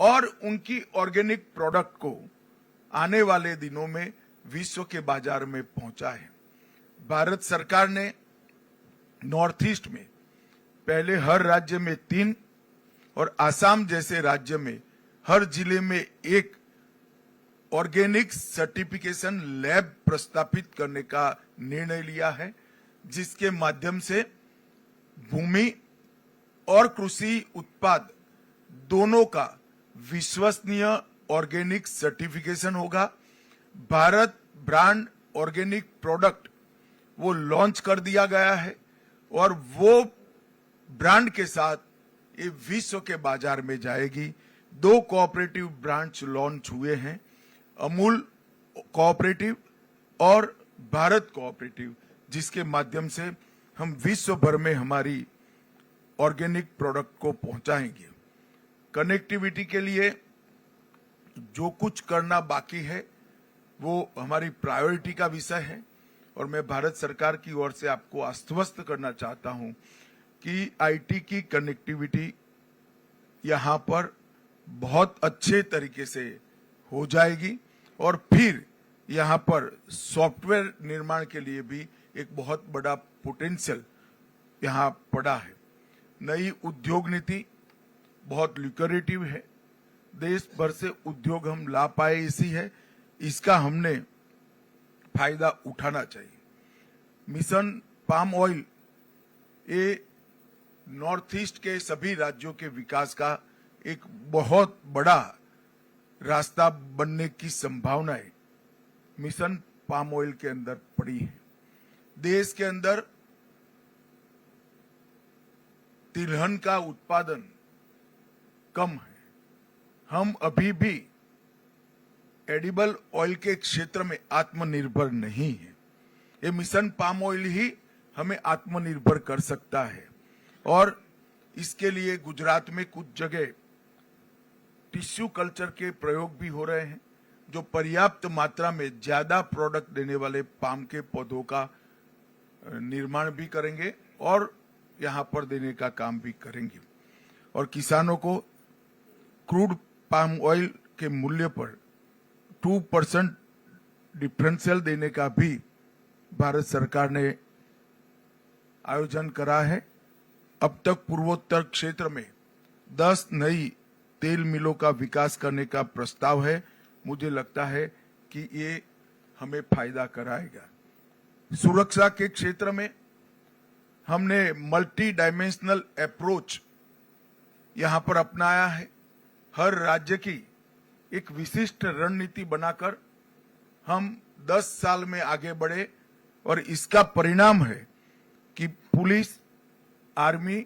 और उनकी organic product को आने वाले दिनों में विश्व के बाजार में पहुंचा है। भारत सरकार ने नॉर्थ ईस्ट में पहले हर राज्य में 3 और आसाम जैसे राज्य में हर जिले में 1 ऑर्गेनिक सर्टिफिकेशन लैब प्रस्तापित करने का निर्णय लिया है, जिसके माध्यम से भूमि और कृषि उत्पाद दोनों का विश्वसनीय ऑर्गेनिक सर्टिफिकेशन होगा। भारत ब्रांड ऑर्गेनिक प्रोडक्ट वो लॉन्च कर दिया गया है और वो ब्रांड के साथ ये विश्व के बाजार में जाएगी। 2 कोऑपरेटिव ब्रांड्स लॉन्च हुए हैं, अमूल कोऑपरेटिव और भारत कोऑपरेटिव, जिसके माध्यम से हम विश्व भर में हमारी ऑर्गेनिक प्रोडक्ट को पहुंचाएंगे। कनेक्टिविटी के लिए जो कुछ करना बाकी है वो हमारी प्रायोरिटी का विषय है और मैं भारत सरकार की ओर से आपको आश्वस्त करना चाहता हूं कि आईटी की कनेक्टिविटी यहां पर बहुत अच्छे तरीके से हो जाएगी और फिर यहां पर सॉफ्टवेयर निर्माण के लिए भी एक बहुत बड़ा पोटेंशियल यहां पड़ा है। नई उद्योग नीति बहुत ल्यूक्रेटिव है, देश भर से उद्योग हम ला पाए इसी है, इसका हमने फायदा उठाना चाहिए। मिशन पाम ऑयल ये नॉर्थ ईस्ट के सभी राज्यों के विकास का एक बहुत बड़ा रास्ता बनने की संभावनाएं मिशन पाम ऑयल के अंदर पड़ी है। देश के अंदर तिलहन का उत्पादन कम है, हम अभी भी एडिबल ऑयल के क्षेत्र में आत्मनिर्भर नहीं है। ये मिशन पाम ऑयल ही हमें आत्मनिर्भर कर सकता है और इसके लिए गुजरात में कुछ जगह टिश्यू कल्चर के प्रयोग भी हो रहे हैं, जो पर्याप्त मात्रा में ज्यादा प्रोडक्ट देने वाले पाम के पौधों का निर्माण भी करेंगे और यहां पर देने का काम भी करेंगे और किसानों को क्रूड पाम ऑयल के मूल्य पर 2% डिफरेंशियल देने का भी भारत सरकार ने आयोजन करा है। अब तक पूर्वोत्तर क्षेत्र में 10 नई तेल मिलों का विकास करने का प्रस्ताव है। मुझे लगता है कि ये हमें फायदा कराएगा। सुरक्षा के क्षेत्र में हमने मल्टी डायमेंशनल अप्रोच यहां पर अपनाया है। हर राज्य की एक विशिष्ट रणनीति बनाकर हम 10 साल में आगे बढ़े और इसका परिणाम है कि पुलिस, आर्मी,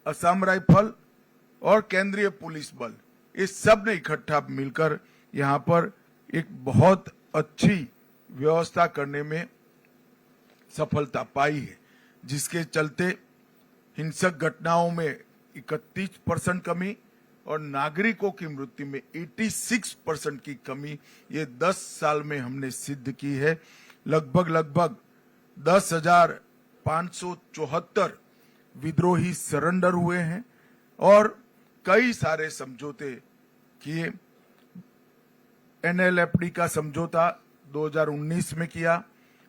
असम राइफल और केंद्रीय पुलिस बल इस सब ने इकट्ठा मिलकर यहां पर एक बहुत अच्छी व्यवस्था करने में सफलता पाई है, जिसके चलते हिंसक घटनाओं में 31% कमी और नागरिकों की मृत्यु में 86% की कमी ये 10 साल में हमने सिद्ध की है। लगभग 10,574 विद्रोही सरेंडर हुए हैं और कई सारे समझौते किए। एनएलएफडी का समझौता 2019 में किया,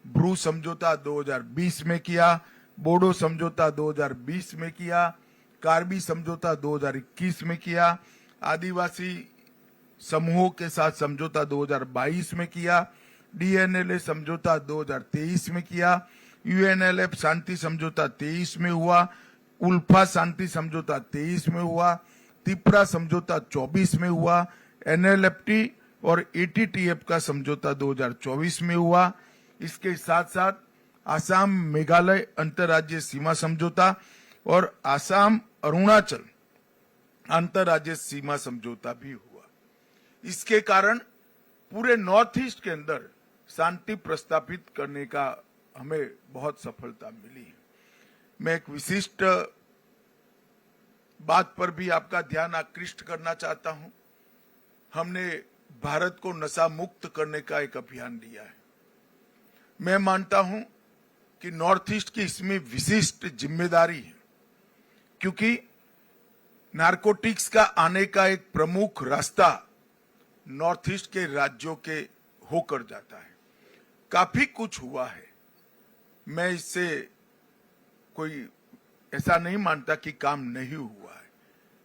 ब्रू समझौता 2020 में किया, बोडो समझौता 2020 में किया, कार्बी समझौता 2021 में किया, आदिवासी समूहों के साथ समझौता 2022 में किया, डीएनएलए समझौता 2023 में किया, यूएनएलएफ शांति समझौता 23 में हुआ, उल्फा शांति समझौता 23 में हुआ, त्रिपुरा समझौता 24 में हुआ, एनएलएफटी और एटीटीएफ का समझौता 2024 में हुआ। इसके साथ साथ आसाम मेघालय अंतर्राज्यीय सीमा समझौता और आसाम अरुणाचल अंतर्राज्यीय सीमा समझौता भी हुआ। इसके कारण पूरे नॉर्थ ईस्ट के अंदर शांति प्रस्तापित करने का हमें बहुत सफलता मिली है। मैं एक विशिष्ट बात पर भी आपका ध्यान आकृष्ट करना चाहता हूं। हमने भारत को नशा मुक्त करने का एक अभियान लिया है। मैं मानता हूं कि नॉर्थ ईस्ट की इसमें विशिष्ट जिम्मेदारी है, क्योंकि नारकोटिक्स का आने का एक प्रमुख रास्ता नॉर्थ ईस्ट के राज्यों के होकर जाता है। काफी कुछ हुआ है, मैं इससे कोई ऐसा नहीं मानता कि काम नहीं हुआ है।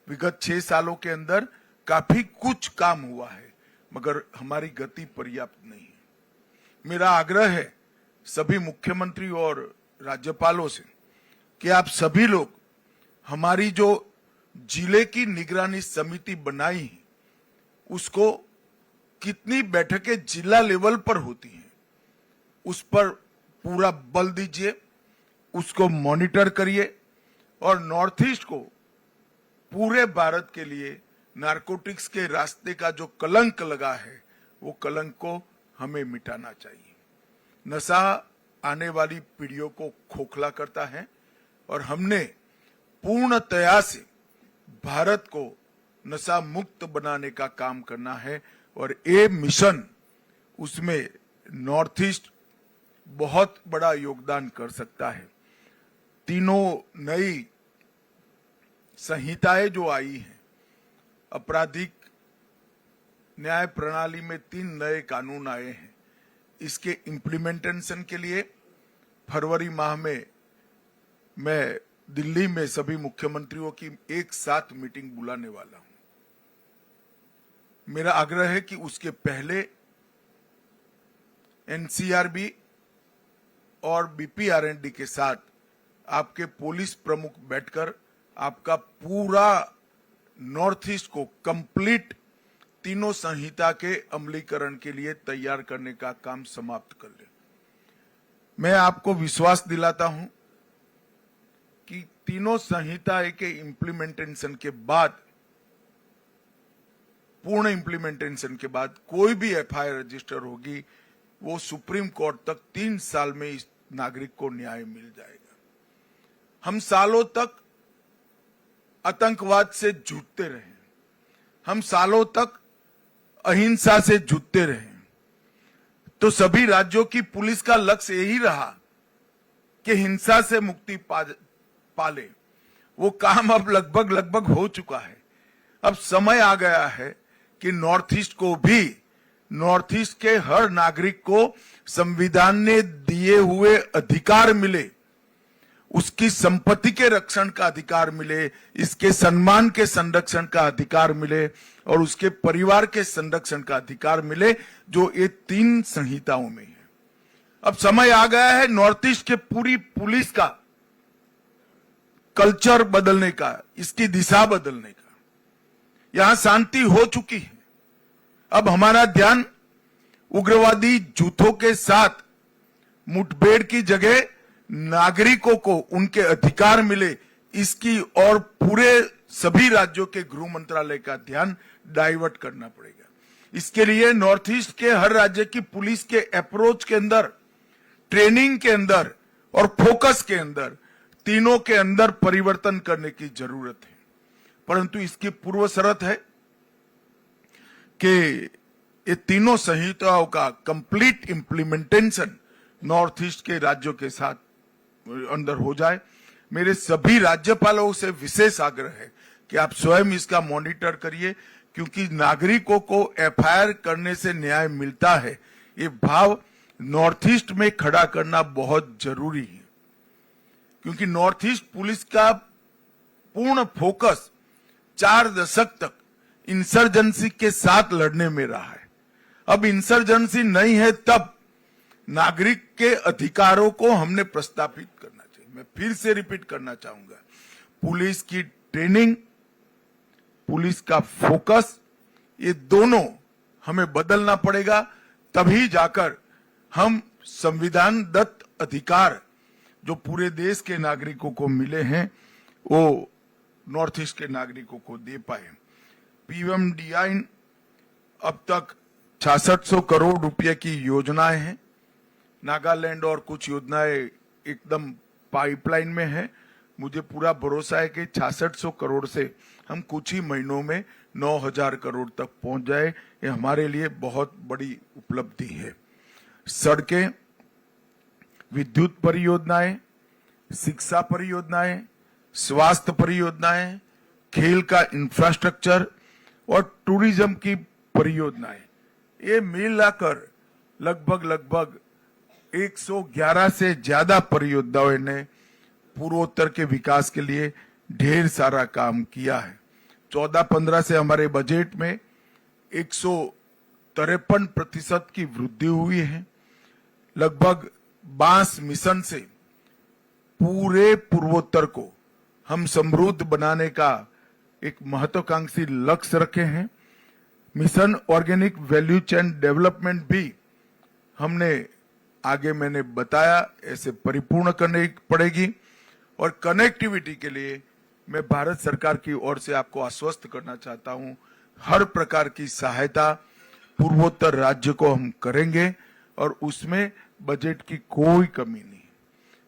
विगत 6 सालों के अंदर काफी कुछ काम हुआ है, मगर हमारी गति पर्याप्त नहीं है। मेरा आग्रह है सभी मुख्यमंत्री और राज्यपालों से कि आप सभी लोग हमारी जो जिले की निगरानी समिति बनाई है, उसको कितनी बैठकें जिला लेवल पर होती हैं, उस पर पूरा बल दीजिए, उसको मॉनिटर करिए और नॉर्थ ईस्ट को पूरे भारत के लिए नारकोटिक्स के रास्ते का जो कलंक लगा है, वो कलंक को हमें मिटाना चाहिए। नशा आने वाली पीढ़ियों को खोखला करता है और हमने पूर्णतया से भारत को नशा मुक्त बनाने का काम करना है और ये मिशन, उसमें नॉर्थ ईस्ट बहुत बड़ा योगदान कर सकता है। तीनों नई संहिताएं जो आई हैं, आपराधिक न्याय प्रणाली में 3 नए कानून आए हैं, इसके इम्प्लीमेंटेशन के लिए फरवरी माह में मैं दिल्ली में सभी मुख्यमंत्रियों की एक साथ मीटिंग बुलाने वाला हूं। मेरा आग्रह है कि उसके पहले एनसीआरबी और बीपीआरएनडी के साथ आपके पुलिस प्रमुख बैठकर आपका पूरा नॉर्थ ईस्ट को कंप्लीट तीनों संहिता के अमलीकरण के लिए तैयार करने का काम समाप्त कर ले। मैं आपको विश्वास दिलाता हूं कि तीनों संहिता के इम्प्लीमेंटेशन के बाद, पूर्ण इम्प्लीमेंटेशन के बाद कोई भी एफआईआर रजिस्टर होगी, वो सुप्रीम कोर्ट तक 3 साल में इस नागरिक को न्याय मिल जाएगा। हम सालों तक आतंकवाद से जूझते रहे, हम सालों तक अहिंसा से जूझते रहे, तो सभी राज्यों की पुलिस का लक्ष्य यही रहा कि हिंसा से मुक्ति पाले। वो काम अब लगभग हो चुका है। अब समय आ गया है कि नॉर्थ ईस्ट को भी, नॉर्थ ईस्ट के हर नागरिक को संविधान ने दिए हुए अधिकार मिले, उसकी संपत्ति के रक्षण का अधिकार मिले, इसके सम्मान के संरक्षण का अधिकार मिले और उसके परिवार के संरक्षण का अधिकार मिले, जो ये 3 संहिताओं में है। अब समय आ गया है नॉर्थ ईस्ट के पूरी पुलिस का कल्चर बदलने का, इसकी दिशा बदलने का। यहां शांति हो चुकी है, अब हमारा ध्यान उग्रवादी जुथों के साथ मुठभेड़ की जगह नागरिकों को उनके अधिकार मिले, इसकी और पूरे सभी राज्यों के गृह मंत्रालय का ध्यान डाइवर्ट करना पड़ेगा। इसके लिए नॉर्थ ईस्ट के हर राज्य की पुलिस के अप्रोच के अंदर, ट्रेनिंग के अंदर और फोकस के अंदर, तीनों के अंदर परिवर्तन करने की जरूरत है। परंतु इसकी पूर्व शर्त है कि ये तीनों संहिताओं का कंप्लीट इंप्लीमेंटेशन नॉर्थ ईस्ट के राज्यों के साथ अंदर हो जाए। मेरे सभी राज्यपालों से विशेष आग्रह है कि आप स्वयं इसका मॉनिटर करिए, क्योंकि नागरिकों को एफआईआर करने से न्याय मिलता है, ये भाव नॉर्थ ईस्ट में खड़ा करना बहुत जरूरी है। क्योंकि नॉर्थ ईस्ट पुलिस का पूर्ण फोकस 4 दशक तक इंसर्जेंसी के साथ लड़ने में रहा है। अब इंसर्जेंसी नहीं है, तब नागरिक के अधिकारों को हमने प्रस्थापित करना चाहिए। मैं फिर से रिपीट करना चाहूंगा, पुलिस की ट्रेनिंग, पुलिस का फोकस, ये दोनों हमें बदलना पड़ेगा, तभी जाकर हम संविधान दत्त अधिकार जो पूरे देश के नागरिकों को मिले हैं, वो नॉर्थ ईस्ट के नागरिकों को दे पाए। पीएमडीआई अब तक 6600 करोड़ रुपए की योजनाएं हैं। नागालैंड और कुछ योजनाएं एकदम पाइपलाइन में है। मुझे पूरा भरोसा है कि 6600 करोड़ से हम कुछ ही महीनों में 9000 करोड़ तक पहुंच जाए। ये हमारे लिए बहुत बड़ी उपलब्धि है। सड़कें, विद्युत परियोजनाएं, शिक्षा परियोजनाएं, स्वास्थ्य परियोजनाएं, खेल का इंफ्रास्ट्रक्चर और टूरिज्म की परियोजनाएं, ये मिलाकर लगभग 111 से ज्यादा परियोजनाओं ने पूर्वोत्तर के विकास के लिए ढेर सारा काम किया है। 14-15 से हमारे बजट में 153% की वृद्धि हुई है। लगभग 22 मिशन से पूरे पूर्वोत्तर को हम समृद्ध बनाने का एक महत्वाकांक्षी लक्ष्य रखे हैं। Mission organic value chain development भी हमने आगे मैंने बताया ऐसे परिपूर्ण करने पड़ेगी। और कनेक्टिविटी के लिए मैं भारत सरकार की ओर से आपको आश्वस्त करना चाहता हूं, हर प्रकार की सहायता पूर्वोत्तर राज्य को हम करेंगे और उसमें बजट की कोई कमी नहीं।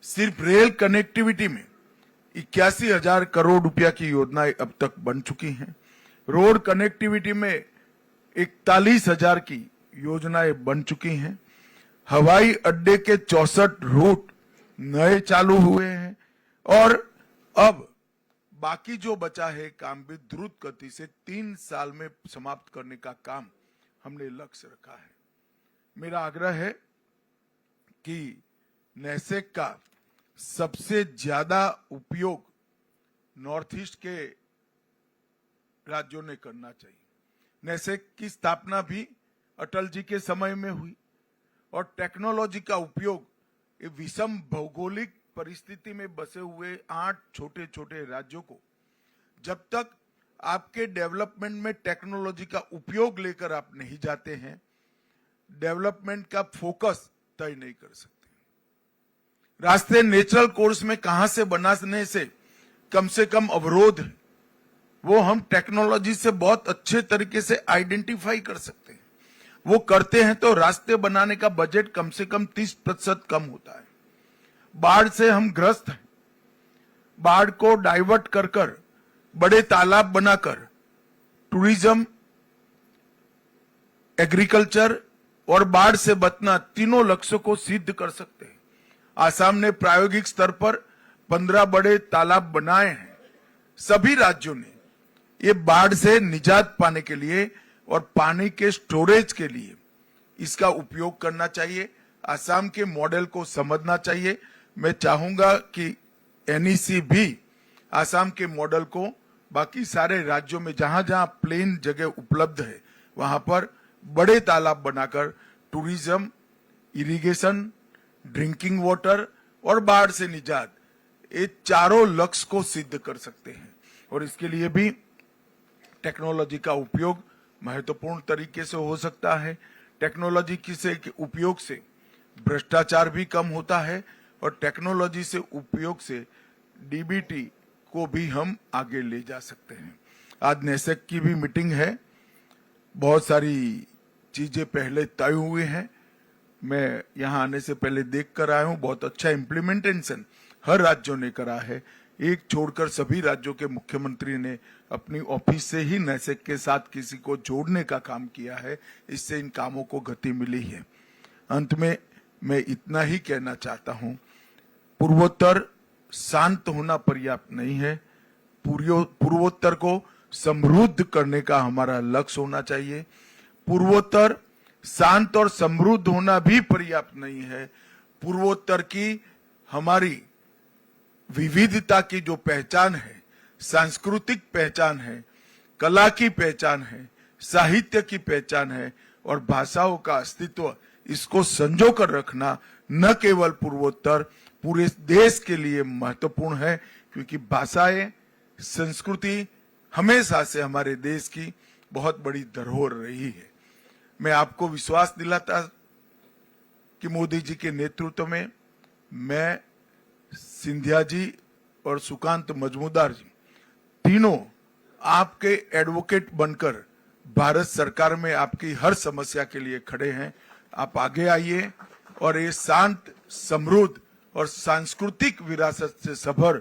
सिर्फ रेल कनेक्टिविटी में 81,000 करोड़ रुपया की योजनाएं अब तक बन चुकी हैं। रोड कनेक्टिविटी में 41,000 की योजनाएं बन चुकी हैं। हवाई अड्डे के 64 रूट नए चालू हुए हैं और अब बाकी जो बचा है काम भी द्रुत गति से 3 साल में समाप्त करने का काम हमने लक्ष्य रखा है। मेरा आग्रह है कि नेसेक का सबसे ज्यादा उपयोग नॉर्थ ईस्ट के राज्यों ने करना चाहिए। नेसेक की स्थापना भी अटल जी के समय में हुई और टेक्नोलॉजी का उपयोग विषम भौगोलिक परिस्थिति में बसे हुए 8 छोटे छोटे राज्यों को, जब तक आपके डेवलपमेंट में टेक्नोलॉजी का उपयोग लेकर आप नहीं जाते हैं, डेवलपमेंट का फोकस तय नहीं कर सकते। रास्ते नेचुरल कोर्स में कहां से बनाने से कम अवरोध है, वो हम टेक्नोलॉजी से बहुत अच्छे तरीके से आइडेंटिफाई कर सकते हैं। वो करते हैं तो रास्ते बनाने का बजट कम से कम 30% कम होता है। बाढ़ से हम ग्रस्त हैं, बाढ़ को डाइवर्ट कर बड़े तालाब बनाकर टूरिज्म, एग्रीकल्चर और बाढ़ से बचना तीनों लक्ष्यों को सिद्ध कर सकते हैं। आसाम ने प्रायोगिक स्तर पर 15 बड़े तालाब बनाए हैं। सभी राज्यों ने ये बाढ़ से निजात पाने के लिए और पानी के स्टोरेज के लिए इसका उपयोग करना चाहिए। आसाम के मॉडल को समझना चाहिए। मैं चाहूंगा कि एनईसी भी आसाम के मॉडल को बाकी सारे राज्यों में जहां जहां प्लेन जगह उपलब्ध है वहां पर बड़े तालाब बनाकर टूरिज्म, इरिगेशन, ड्रिंकिंग वाटर और बाढ़ से निजात, ये चारों लक्ष्य को सिद्ध कर सकते हैं। और इसके लिए भी टेक्नोलॉजी का उपयोग महत्वपूर्ण तरीके से हो सकता है। टेक्नोलॉजी के उपयोग से भ्रष्टाचार भी कम होता है और टेक्नोलॉजी से उपयोग से डीबीटी को भी हम आगे ले जा सकते हैं। आज नेसेक की भी मीटिंग है, बहुत सारी चीजें पहले तय हुई हैं। मैं यहाँ आने से पहले देख कर आया हूँ, बहुत अच्छा इम्प्लीमेंटेशन हर राज्यों ने करा है। एक छोड़कर सभी राज्यों के मुख्यमंत्री ने अपनी ऑफिस से ही नेसेक के साथ किसी को जोड़ने का काम किया है। इससे इन कामों को गति मिली है। अंत में मैं इतना ही कहना चाहता हूं, पूर्वोत्तर शांत होना पर्याप्त नहीं है, पूर्वोत्तर को समृद्ध करने का हमारा लक्ष्य होना चाहिए। पूर्वोत्तर शांत और समृद्ध होना भी पर्याप्त नहीं है। पूर्वोत्तर की हमारी विविधता की जो पहचान है, सांस्कृतिक पहचान है, कला की पहचान है, साहित्य की पहचान है और भाषाओं का अस्तित्व, इसको संजो कर रखना न केवल पूर्वोत्तर, पूरे देश के लिए महत्वपूर्ण है। क्योंकि भाषाएं, संस्कृति हमेशा से हमारे देश की बहुत बड़ी धरोहर रही है। मैं आपको विश्वास दिलाता कि मोदी जी के नेतृत्व में मैं, सिंधिया जी और सुकांत मजमूदार जी तीनों आपके एडवोकेट बनकर भारत सरकार में आपकी हर समस्या के लिए खड़े हैं। आप आगे आइए और ये शांत, समृद्ध और सांस्कृतिक विरासत से सभर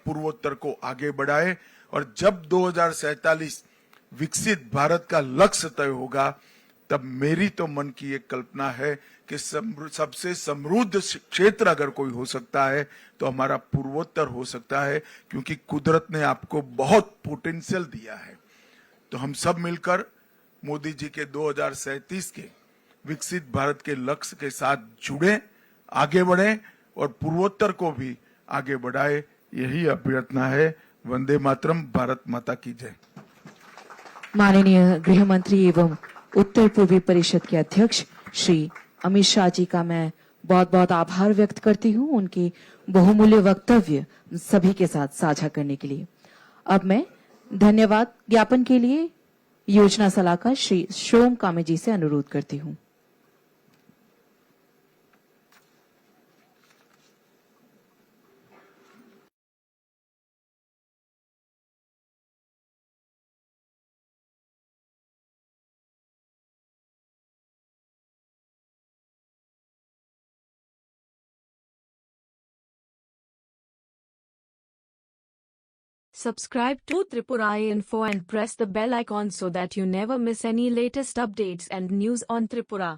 पूर्वोत्तर को आगे बढ़ाए। और जब 2047 विकसित भारत का लक्ष्य तय होगा, तब मेरी तो मन की एक कल्पना है कि सबसे समृद्ध क्षेत्र अगर कोई हो सकता है तो हमारा पूर्वोत्तर हो सकता है, क्योंकि कुदरत ने आपको बहुत पोटेंशियल दिया है। तो हम सब मिलकर मोदी जी के 2037 के विकसित भारत के लक्ष्य के साथ जुड़े, आगे बढ़े और पूर्वोत्तर को भी आगे बढ़ाए, यही अभ्यर्थना है। वंदे मातरम, भारत माता की जय। माननीय गृह मंत्री एवं उत्तर पूर्वी परिषद के अध्यक्ष श्री अमित शाह जी का मैं बहुत बहुत आभार व्यक्त करती हूं उनके बहुमूल्य वक्तव्य सभी के साथ साझा करने के लिए। अब मैं धन्यवाद ज्ञापन के लिए योजना सलाहकार श्री शोम कामे जी से अनुरोध करती हूं। Subscribe to Tripura Info and press the bell icon so that you never miss any latest updates and news on Tripura.